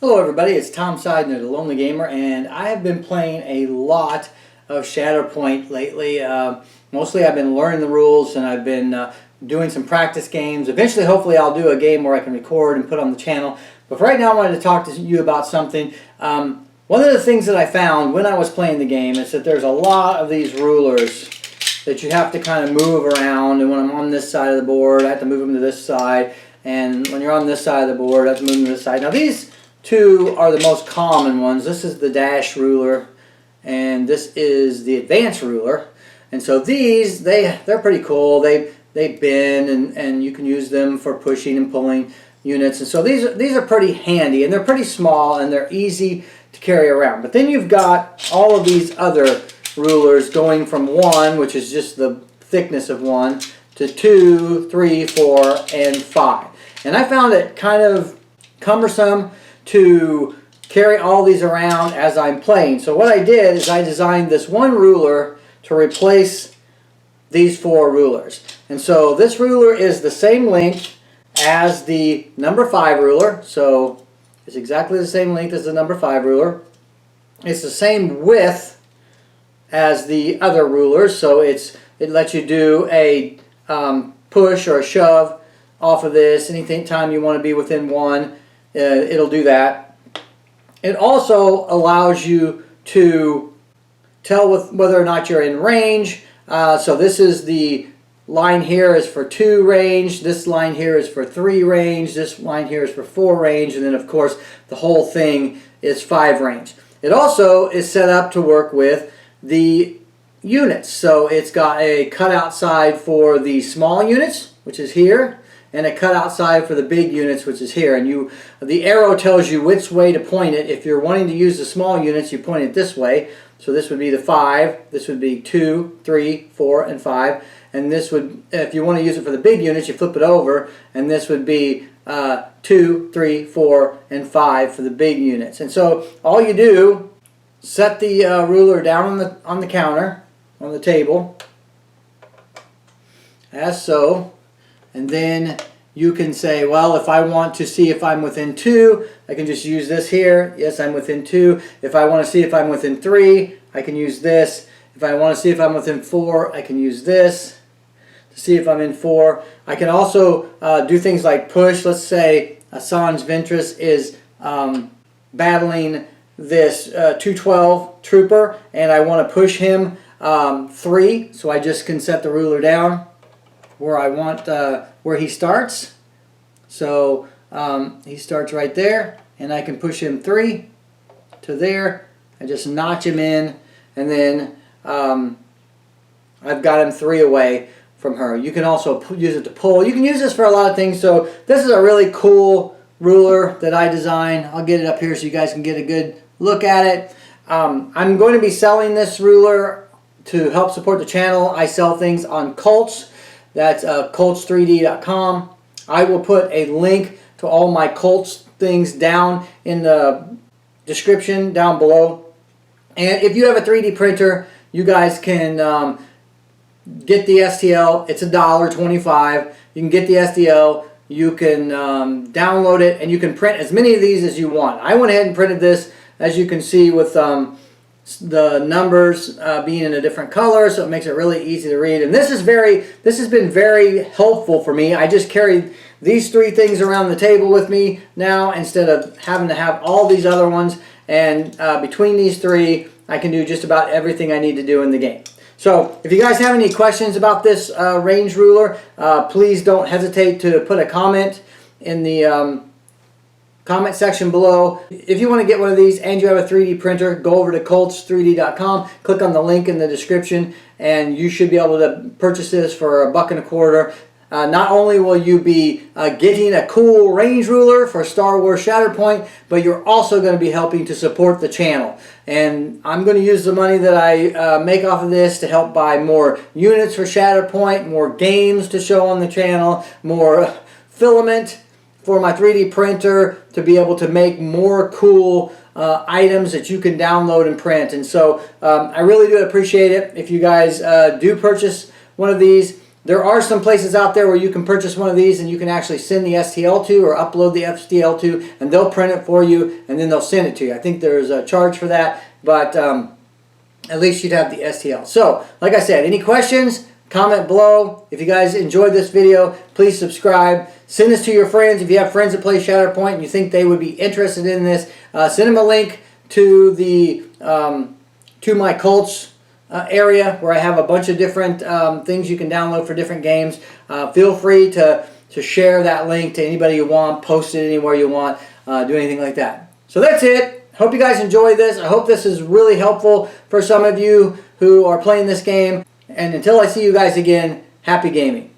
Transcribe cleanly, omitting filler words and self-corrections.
Hello everybody, it's Tom Seidner, the Lonely Gamer, and I have been playing a lot of Shatterpoint lately. Mostly I've been learning the rules and I've been doing some practice games. Eventually, hopefully, I'll do a game where I can record and put on the channel. But for right now, I wanted to talk to you about something. One of the things that I found when I was playing the game is that there's a lot of these rulers that you have to kind of move around. And when I'm on this side of the board, I have to move them to this side. And when you're on this side of the board, I have to move them to this side. Now these two are the most common ones. This is the dash ruler, and this is the advance ruler. And so these, they're pretty cool. They bend, and you can use them for pushing and pulling units. And so these are pretty handy, and they're pretty small, and they're easy to carry around. But then you've got all of these other rulers going from 1, which is just the thickness of 1, to 2, 3, 4, and 5. And I found it kind of cumbersome to carry all these around as I'm playing. So what I did is I designed this one ruler to replace these 4 rulers. And so this ruler is the same length as the number 5 ruler. So it's exactly the same length as the number 5 ruler. It's the same width as the other rulers. So it lets you do a push or a shove off of this. Anytime you want to be within 1, it'll do that. It also allows you to tell whether or not you're in range. So this is the line here is for 2 range, this line here is for 3 range, this line here is for 4 range, and then of course the whole thing is 5 range. It also is set up to work with the units. So it's got a cutout side for the small units, which is here, and a cutout side for the big units, which is here. And the arrow tells you which way to point it. If you're wanting to use the small units, you point it this way. So this would be the 5, this would be 2, 3, 4, and 5. And this would, if you want to use it for the big units, you flip it over, and this would be 2, 3, 4, and 5 for the big units. And so all you do, set the ruler down on the counter, on the table, as so. And then you can say, well, if I want to see if I'm within 2, I can just use this here. Yes, I'm within 2. If I want to see if I'm within 3, I can use this. If I want to see if I'm within 4, I can use this to see if I'm in 4. I can also do things like push. Let's say Assange Ventress is battling this 212 trooper, and I want to push him 3. So I just can set the ruler down where I want, where he starts. So he starts right there, and I can push him 3 to there. I just notch him in, and then I've got him 3 away from her. You can also use it to pull. You can use this for a lot of things. So this is a really cool ruler that I designed. I'll get it up here so you guys can get a good look at it. I'm going to be selling this ruler to help support the channel. I sell things on Cults. That's Cults3D.com. I will put a link to all my Cults things down in the description down below. And if you have a 3D printer, you guys can get the STL. It's $1.25. You can get the STL. You can download it, and you can print as many of these as you want. I went ahead and printed this, as you can see, with the numbers being in a different color, so it makes it really easy to read. And this has been very helpful for me. I just carried these 3 things around the table with me now instead of having to have all these other ones. And between these 3, I can do just about everything I need to do in the game. So if you guys have any questions about this range ruler, please don't hesitate to put a comment in the comment section below. If you want to get one of these and you have a 3D printer, go over to Cults3D.com, click on the link in the description, and you should be able to purchase this for $1.25. Not only will you be getting a cool range ruler for Star Wars Shatterpoint, but you're also going to be helping to support the channel. And I'm going to use the money that I make off of this to help buy more units for Shatterpoint, more games to show on the channel, more filament for my 3D printer to be able to make more cool items that you can download and print. And so I really do appreciate it if you guys do purchase one of these. There are some places out there where you can purchase one of these and you can actually send the STL to or upload the STL to, and they'll print it for you and then they'll send it to you. I think there's a charge for that, but at least you'd have the STL. So, like I said, any questions, comment below. If you guys enjoyed this video, please subscribe. Send this to your friends. If you have friends that play Shatterpoint and you think they would be interested in this, send them a link to the to my Cults area where I have a bunch of different things you can download for different games. Feel free to share that link to anybody you want, post it anywhere you want, do anything like that. So that's it. Hope you guys enjoyed this. I hope this is really helpful for some of you who are playing this game. And until I see you guys again, happy gaming.